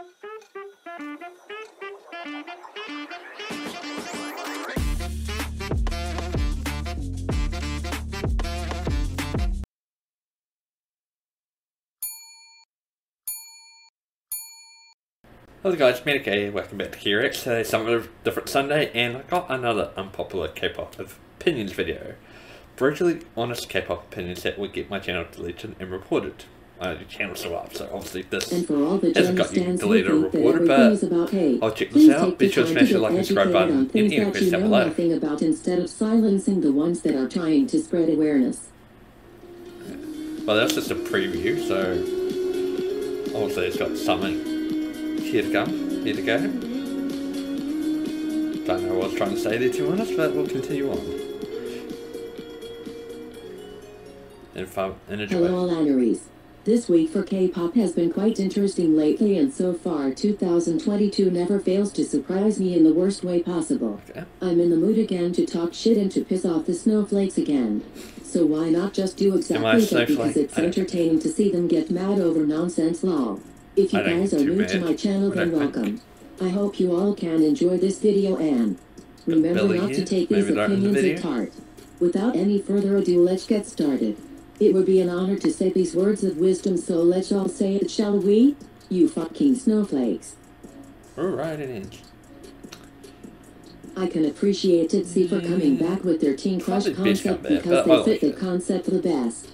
Hello guys, Medic here, welcome back to KRX. Today's something different Sunday, and I got another unpopular K-pop opinions video. Brutally honest K-pop opinions that would get my channel deleted and reported. Your channel's still up, so obviously this hasn't got you deleted or reported, but I'll check this out. Be sure to smash the like and subscribe button and even press down below. About instead of silencing the ones that are trying to spread awareness. Well, that's just a preview, so obviously it's got something here to come, here to go. Don't know what I was trying to say there, to be honest, but we'll continue on. And enjoy. Hello, Alaneries. This week for K-pop has been quite interesting lately, and so far 2022 never fails to surprise me in the worst way possible. Okay. I'm in the mood again to talk shit and to piss off the snowflakes again. So why not just do exactly that, because it's entertaining to see them get mad over nonsense lol. If you guys are new to my channel, then welcome. I hope you all can enjoy this video, and remember not to take these opinions at heart. Without any further ado, let's get started. It would be an honor to say these words of wisdom, so let's all say it, shall we? You fucking snowflakes. Alright, it is. I can appreciate ITZY for coming back with their Teen Crush concept because they fit the concept the best.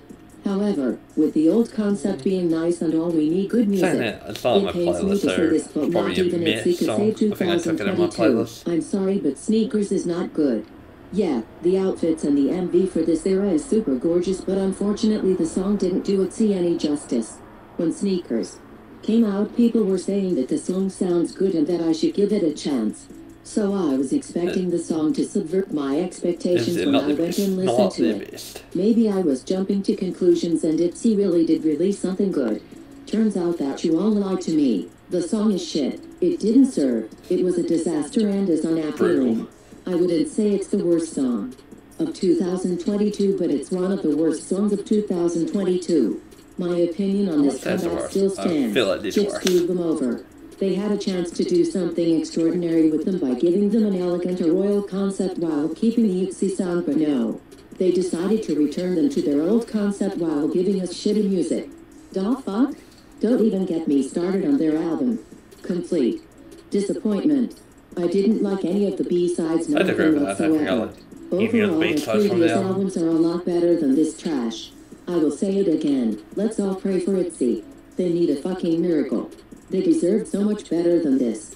However, with the old concept being nice and all, we need good music. It pains me to say this, but not even ITZY could say 2022. I'm sorry, but Sneakers is not good. Yeah, the outfits and the MV for this era is super gorgeous, but unfortunately the song didn't do ITZY any justice. When Sneakers came out, people were saying that the song sounds good and that I should give it a chance. So I was expecting the song to subvert my expectations when I went and listened to it. Maybe I was jumping to conclusions and ITZY really did release something good. Turns out that you all lied to me. The song is shit. It didn't serve. It was a disaster and is unappealing. I wouldn't say it's the worst song of 2022, but it's one of the worst songs of 2022. My opinion on this comeback still stands. Just screwed them over. They had a chance to do something extraordinary with them by giving them an elegant or royal concept while keeping the ITZY song, but no. They decided to return them to their old concept while giving us shitty music. Da fuck? Don't even get me started on their album. Complete disappointment. I didn't like any of the B-sides, nothing whatsoever. Overall, the previous albums are a lot better than this trash. I will say it again. Let's all pray for ITZY. They need a fucking miracle. They deserve so much better than this.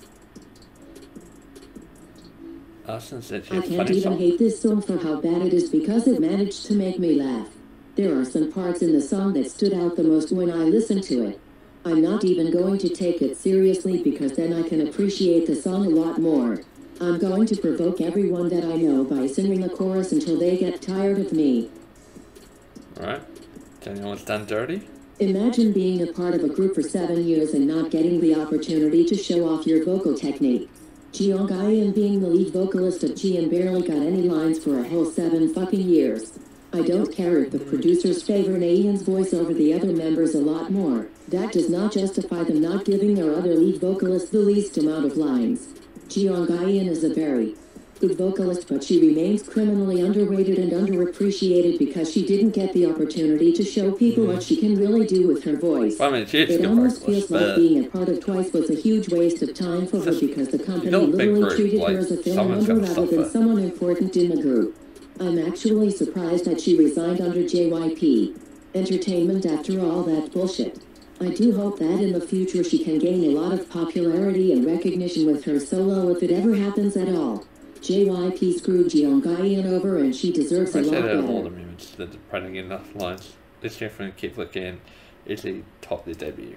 I can't even hate this song for how bad it is because it managed to make me laugh. There are some parts in the song that stood out the most when I listened to it. I'm not even going to take it seriously because then I can appreciate the song a lot more. I'm going to provoke everyone that I know by singing the chorus until they get tired of me. Alright. Tell you what's done dirty? Imagine being a part of a group for 7 years and not getting the opportunity to show off your vocal technique. Chung-ha being the lead vocalist of G and barely got any lines for a whole 7 fucking years. I don't care if the producers favor Nayeon's voice over the other members a lot more. That does not justify them not giving their other lead vocalist the least amount of lines. Chung-ha is a very good vocalist, but she remains criminally underrated and underappreciated because she didn't get the opportunity to show people what she can really do with her voice. Well, I mean, it almost feels like being a part of Twice was a huge waste of time for her because the company literally treated her as a film member rather than someone important in the group. I'm actually surprised that she resigned under JYP Entertainment after all that bullshit. I do hope that in the future she can gain a lot of popularity and recognition with her solo if it ever happens at all. JYP screwed Chung-ha over and she deserves a lot better. All the moments that are printing enough lines. Let's definitely keep looking. ITZY topped their debut.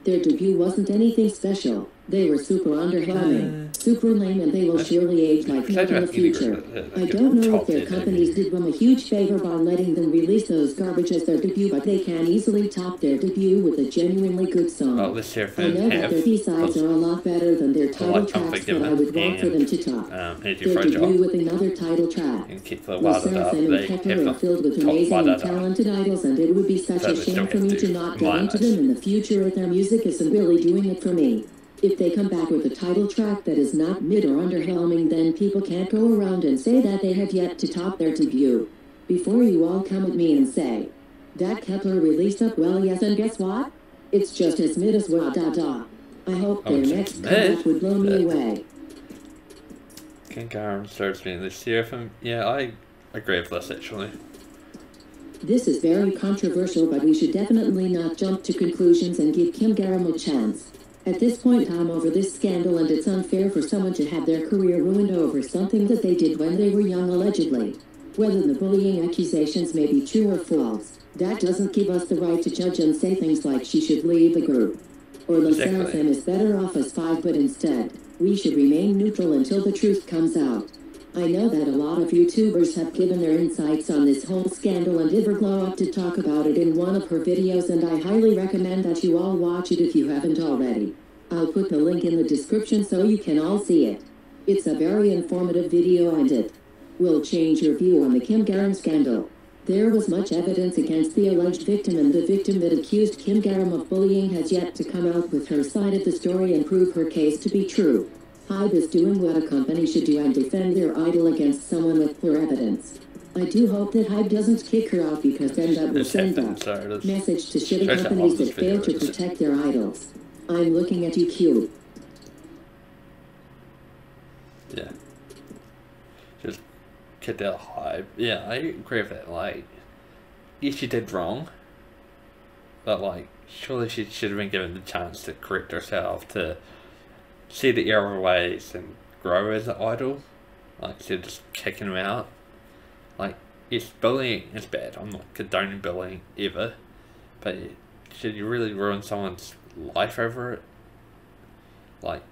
Their debut wasn't anything special. They were super underwhelming, super lame, and they will surely age like hell in the future. I don't know if their companies did them a huge favor by letting them release those garbage as their debut, but they can easily top their debut with a genuinely good song. I know that their B-sides are a lot better than their title tracks, but I would want for them to top their debut with another title track. The Seraphim and Kepler are filled with amazing and talented idols, and it would be such a shame for me to not get into them in the future if their music isn't really doing it for me. If they come back with a title track that is not mid or underwhelming, then people can't go around and say that they have yet to top their debut. Before you all come at me and say, that Kepler released up, well yes, and guess what? It's just as mid as well, I hope their next comeback would blow me away. King Garam starts being the Seraphim. Yeah, I agree with this actually. This is very controversial, but we should definitely not jump to conclusions and give Kim Garam a chance. At this point, I'm over this scandal, and it's unfair for someone to have their career ruined over something that they did when they were young, allegedly. Whether the bullying accusations may be true or false, that doesn't give us the right to judge and say things like she should leave the group, or the Seraphim is better off as five, but instead, we should remain neutral until the truth comes out. I know that a lot of YouTubers have given their insights on this whole scandal, and Everglow up to talk about it in one of her videos, and I highly recommend that you all watch it if you haven't already. I'll put the link in the description so you can all see it. It's a very informative video, and it will change your view on the Kim Garam scandal. There was much evidence against the alleged victim, and the victim that accused Kim Garam of bullying has yet to come out with her side of the story and prove her case to be true. Hybe is doing what a company should do and defend their idol against someone with clear evidence. I do hope that Hybe doesn't kick her out, because then that will send a message to shitty companies that fail to protect their idols. I'm looking at you, Kiwi. Yeah. Just kicked out Hybe. Yeah, I agree with that. Like, yes, she did wrong, but like, surely she should have been given the chance to correct herself, to see the error ways and grow as an idol, like, instead of just kicking him out. Like, yes, bullying is bad. I'm not condoning bullying ever, but should you really ruin someone's life over it? Like,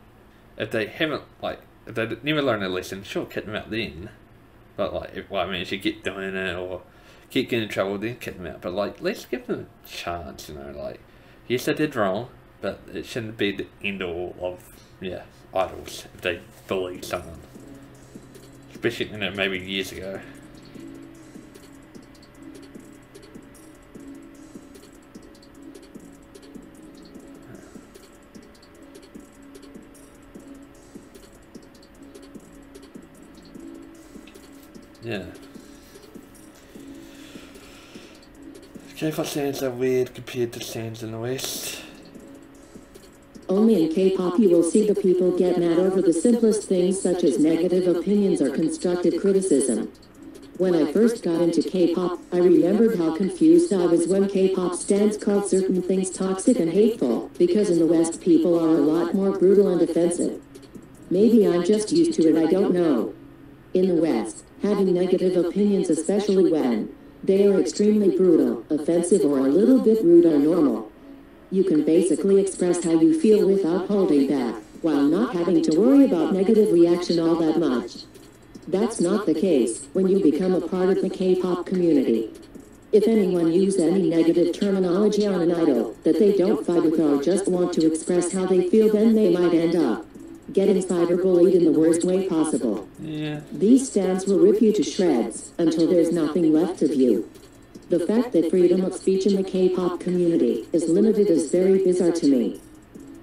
if they haven't, like, if they never learn a lesson, sure, kick them out then. But like, if you keep doing it or keep getting in trouble, then kick them out. But like, let's give them a chance, you know. Like, yes, they did wrong, but it shouldn't be the end all of idols if they bully someone, especially, you know, maybe years ago. Yeah. K-pop stands are weird compared to stands in the West. Only in K-pop you will see the people get mad over the simplest things, such as negative opinions or constructive criticism. When I first got into K-pop, I remembered how confused I was when K-pop stans called certain things toxic and hateful, because in the West people are a lot more brutal and offensive. Maybe I'm just used to it, I don't know. In the West, having negative opinions, especially when they are extremely brutal, offensive, or a little bit rude, are normal. You can basically express how you feel without holding back, while not having to worry about negative reaction all that much. That's not the case when you become a part of the K-pop community. If anyone uses any negative terminology on an idol that they don't fight with or just want to express how they feel, then they might end up getting cyberbullied in the worst way possible. Yeah. These stans will rip you to shreds until there's nothing left of you. The fact that freedom of speech in the K-pop community is limited is very bizarre to me.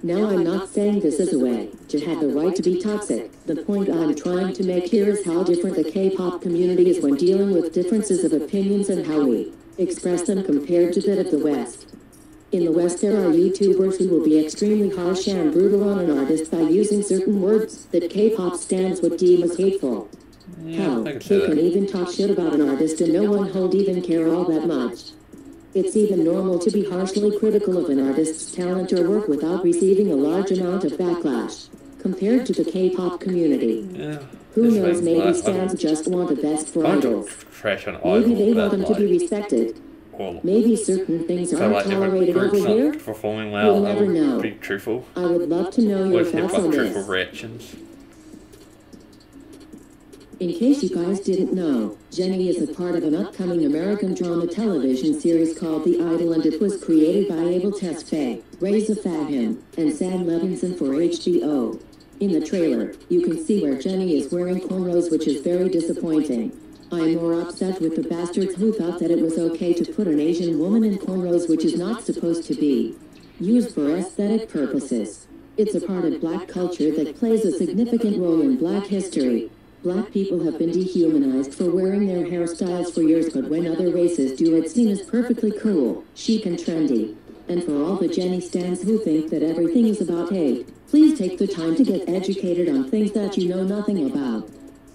Now, I'm not saying this is a way to have the right to be toxic. The point I'm trying to make here is how different the K-pop community is when dealing with differences of opinions and how we express them compared to that of the West. In the West, there are YouTubers who will be extremely harsh and brutal on an artist by using certain words that K-pop stans would deem as hateful. Hell, they can even talk shit about an artist and no one would even care all that much. It's even normal to be harshly critical of an artist's talent or work without receiving a large amount of backlash, compared to the K-pop community. Yeah. Who knows, maybe stans just want the best for idols. Maybe they want them to be respected. Or Maybe certain things so aren't like if a tolerated over group's here? not performing well, You'll I never would know. be truthful. I would love to know your Always have thoughts on like truthful this. reactions. In case you guys didn't know, Jenny is a part of an upcoming American drama television series called The Idol, and it was created by Abel Tesfaye, Reza Fahim, and Sam Levinson for HBO. In the trailer, you can see where Jenny is wearing cornrows, which is very disappointing. I'm more upset with the bastards who thought that it was okay to put an Asian woman in cornrows, which is not supposed to be used for aesthetic purposes. It's a part of black culture that plays a significant role in black history. Black people have been dehumanized for wearing their hairstyles for years, but when other races do, it's seen as perfectly cool, chic and trendy. And for all the Jenny stans who think that everything is about hate, please take the time to get educated on things that you know nothing about,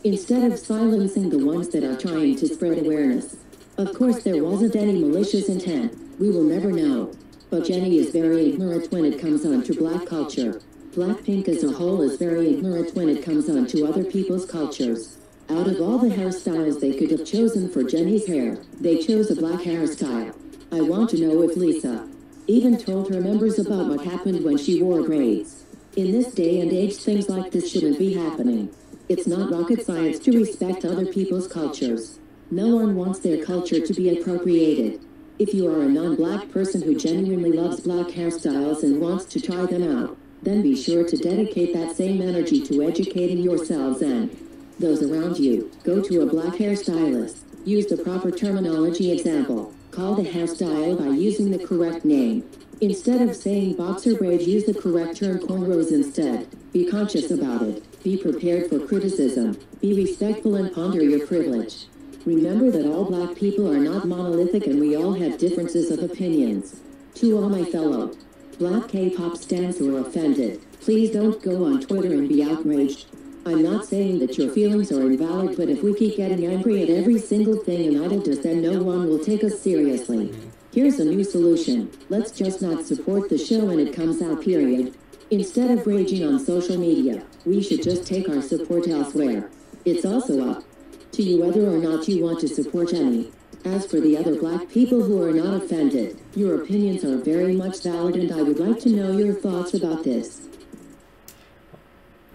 instead of silencing the ones that are trying to spread awareness. Of course, there wasn't any malicious intent. We will never know. But Jenny is very ignorant when it comes on to black culture. Blackpink as a whole is very ignorant when it comes on to other people's cultures. Out of all the hairstyles they could have chosen for Jenny's hair, they chose a black hairstyle. I want to know if Lisa even told her members about what happened when she wore braids. In this day and age, things like this shouldn't be happening. It's not rocket science to respect other people's cultures. No one wants their culture to be appropriated. If you are a non-black person who genuinely loves black hairstyles and wants to try them out, then be sure to dedicate that same energy to educating yourselves and those around you. Go to a black hairstylist. Use the proper terminology. Example, call the hairstyle by using the correct name. Instead of saying boxer braids, use the correct term, cornrows, instead. Be conscious about it. Be prepared for criticism. Be respectful and ponder your privilege. Remember that all black people are not monolithic and we all have differences of opinions. To all my fellow black K-pop stans who are offended, please don't go on Twitter and be outraged. I'm not saying that your feelings are invalid, but if we keep getting angry at every single thing an idol does, then no one will take us seriously. Here's a new solution. Let's just not support the show when it comes out, period. Instead of raging on social media, we should just take our support elsewhere. It's also up to you whether or not you want to support Jenny. As for the other black people who are not offended, your opinions are very much valid, and I would like to know your thoughts about this.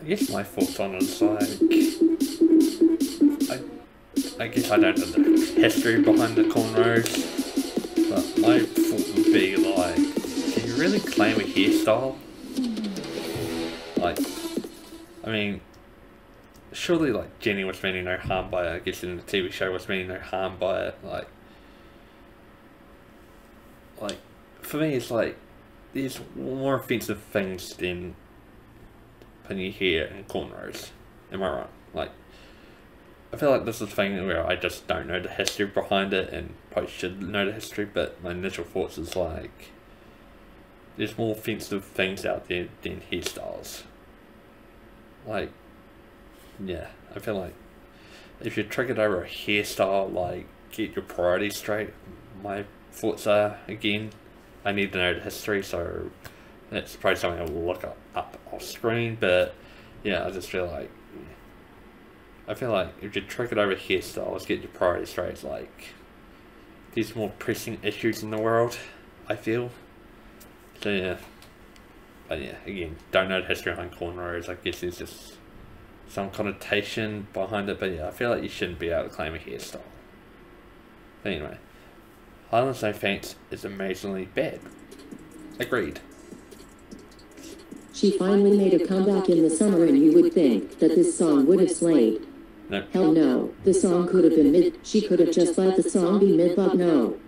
I guess my thoughts on it is I guess I don't know the history behind the cornrows, but my thought would be like, can you really claim a hairstyle? Like, I mean, surely like Jenny was meaning no harm by it. I guess in the TV show was meaning no harm by it. Like for me, it's like there's more offensive things than putting your hair in cornrows. Am I right? Like, I feel like this is a thing where I just don't know the history behind it, and probably should know the history. But my initial thoughts is like, there's more offensive things out there than hairstyles. Like, yeah, I feel like if you're triggered over a hairstyle, like, get your priorities straight. My thoughts are, again, I need to know the history, so that's probably something I will look up off screen, but yeah, I just feel like, I feel like if you're triggered over hairstyles, get your priorities straight. Like, there's more pressing issues in the world, I feel. So yeah, but yeah, again, don't know the history behind cornrows. I guess there's just some connotation behind it, but yeah, I feel like you shouldn't be able to claim a hairstyle. But anyway, Highland's No Thanks is amazingly bad. Agreed. She finally made a comeback in the summer, and you would think that this song would have slayed. Nope. Hell no, the song could have been mid. She could have just let the song be mid, but no.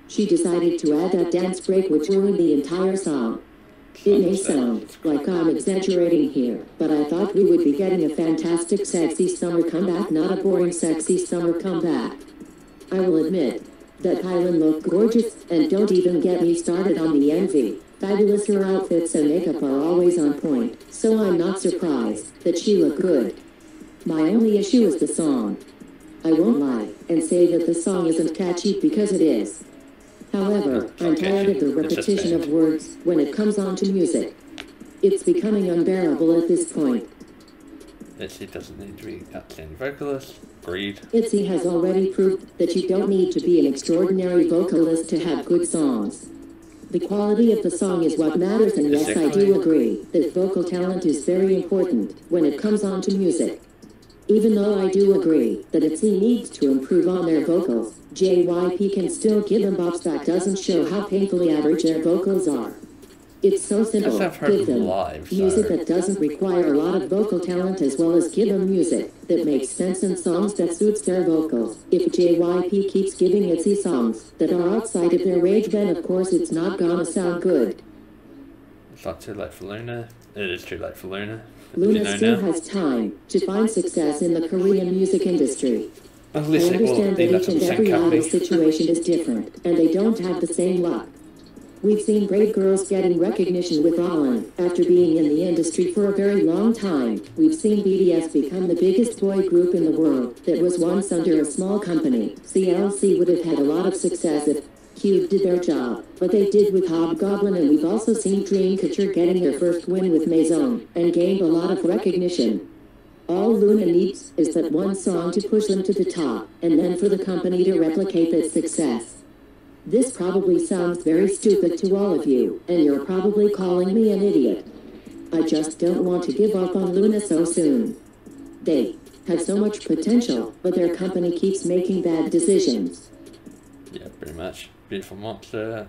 She decided to add that dance break which ruined the entire song. It may sound like I'm exaggerating here, but I thought we would be getting a fantastic sexy summer comeback, not a boring sexy summer comeback. I will admit that Kylan looked gorgeous, and don't even get me started on the MV. Fabulous, her outfits and makeup are always on point, so I'm not surprised that she looked good. My only issue is the song. I won't lie and say that the song isn't catchy, because it is. However, I'm tired of the repetition of words when it comes on to music. It's becoming unbearable at this point. ITZY doesn't need to be outstanding vocalist. Agreed. ITZY has already proved that you don't need to be an extraordinary vocalist to have good songs. The quality of the song is what matters, and yes, I do agree that vocal talent is very important when it comes on to music. Even though I do agree that ITZY needs to improve on their vocals, JYP can still give them bops that doesn't show how painfully average their vocals are. It's so simple. Give them music that doesn't require a lot of vocal talent, as well as give them music that makes sense and songs that suits their vocals. If JYP keeps giving ITZY songs that are outside of their range, then of course it's not gonna sound good. It's not too late for Luna. It is too late for Luna. Luna still has time to find success in the Korean music industry. I understand that each and every idol situation is different, and they don't have the same luck. We've seen brave girls getting recognition with Allen after being in the industry for a very long time. We've seen BTS become the biggest boy group in the world that was once under a small company. CLC would have had a lot of success if Cube did their job, but they did with Hobgoblin, and we've also seen Dreamcatcher getting their first win with Maison and gained a lot of recognition. All Luna needs is that one song to push them to the top, and then for the company to replicate that success. This probably sounds very stupid to all of you, and you're probably calling me an idiot. I just don't want to give up on Luna so soon. They have so much potential, but their company keeps making bad decisions. Yeah, pretty much. Beautiful Monster.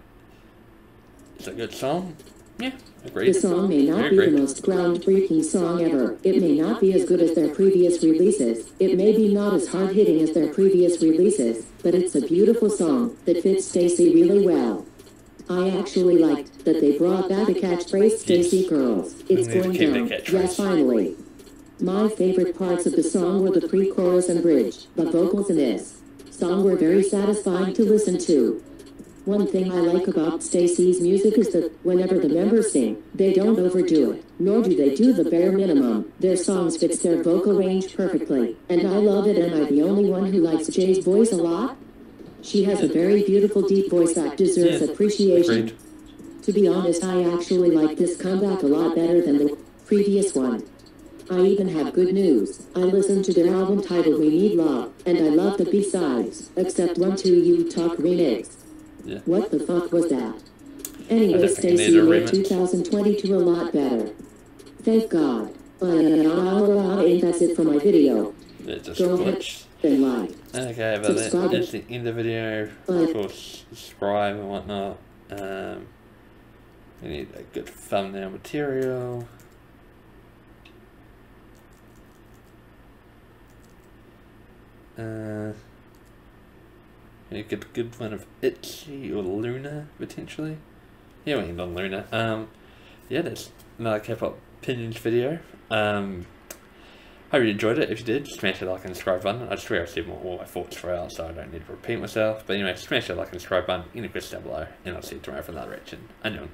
It's a good song. Yeah, agreed. The song may not be the most groundbreaking song ever. It may not be as good as their previous releases. It may be not as hard-hitting as their previous releases, but it's a beautiful song that fits Stacy really well. I actually liked that they brought back the catchphrase "Stacy Girls." It's going down. Yes, finally. My favorite parts of the song were the pre-chorus and bridge. The vocals in this song were very satisfying to listen to. One thing I like about Stacy's music is that whenever the members sing, they don't overdo it, nor do they do the bare minimum. Their songs fits their vocal range perfectly, and I love it. Am I the only one who likes Jay's voice a lot? She has a very beautiful deep voice that deserves appreciation. To be honest, I actually like this comeback a lot better than the previous one. I even have good news. I listened to their album titled We Need Love, and I love the B-sides, except one to You Talk remix. Yeah. What the fuck was that? Anyway, Stacy made 2022 a lot better. Thank God. That's it for my video. Go ahead and like. Okay, but that's the end of the video. Of course, subscribe and whatnot. We need a good thumbnail material. You get a good one of ITZY or Luna, potentially. Yeah, we end on Luna. Yeah, that's another K-pop opinions video. Hope you enjoyed it. If you did, smash the like and subscribe button. I swear I've said all my thoughts throughout, so I don't need to repeat myself. But anyway, smash the like and subscribe button, any questions down below, and I'll see you tomorrow for another reaction. Annyeong.